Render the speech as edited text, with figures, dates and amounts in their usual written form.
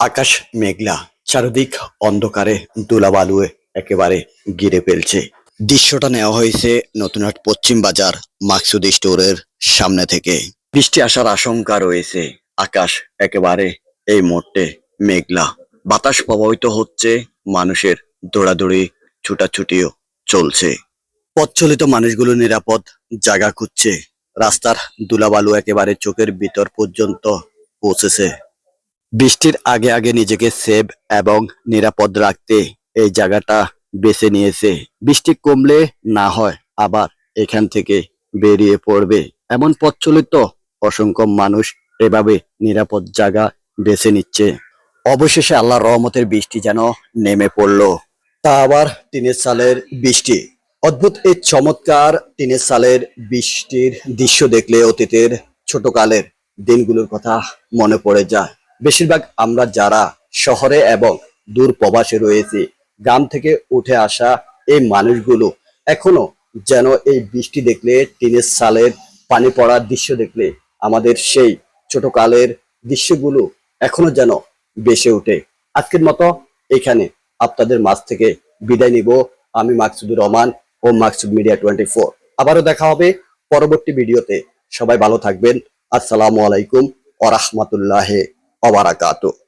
আকাশ মেঘলা, চারদিক অন্ধকারে ধুলাবালুয়ে একেবারে ঘিরে ফেলছে। দৃশ্যটা নেওয়া হয়েছে নতুনহাট পশ্চিম বাজার মাকসুদ স্টোরের সামনে থেকে। বৃষ্টি আসার আশঙ্কা রয়েছে। আকাশ একেবারে এই মুহূর্তে মেঘলা, বাতাস প্রভাবিত হচ্ছে, মানুষের দৌড়াদৌড়ি ছুটাছুটিও চলছে। পথ চলিত মানুষগুলো নিরাপদ জায়গা খুঁজছে। রাস্তার ধুলাবালু একেবারে চোখের ভিতর পর্যন্ত পৌঁছেছে। বৃষ্টির আগে আগে নিজেকে সেভ এবং নিরাপদ রাখতে এই জায়গাটা বেছে নিয়েছে। বৃষ্টি কমলে না হয় আবার এখান থেকে বেরিয়ে পড়বে, এমন পথ চলিত অসংখ্য মানুষ এভাবে নিরাপদ জায়গা বেছে নিচ্ছে। অবশেষে আল্লাহর রহমতের বৃষ্টি যেন নেমে পড়লো, তা আবার টিনের চালের বৃষ্টি। অদ্ভুত এই চমৎকার টিনের চালের বৃষ্টির দৃশ্য দেখলে অতীতের ছোটকালের দিনগুলোর কথা মনে পড়ে যায়। বেশিরভাগ আমরা যারা শহরে এবং দূর প্রবাসে রয়েছি, গ্রাম থেকে উঠে আসা এই মানুষগুলো এখনো যেন এই বৃষ্টি দেখলে, টিনের চালের পানি পড়ার দৃশ্য দেখলে আমাদের সেই ছোটকালের দৃশ্যগুলো এখনো যেন বেসে ওঠে। আজকের মতো এখানে আপনাদের মাঝ থেকে বিদায় নিব। আমি মাকসুদুর রহমান ও মাকসুদ মিডিয়া 24। আবারও দেখা হবে পরবর্তী ভিডিওতে। সবাই ভালো থাকবেন। আসসালামু আলাইকুম ওয়া রাহমাতুল্লাহি ওয়া বারাকাতুহু।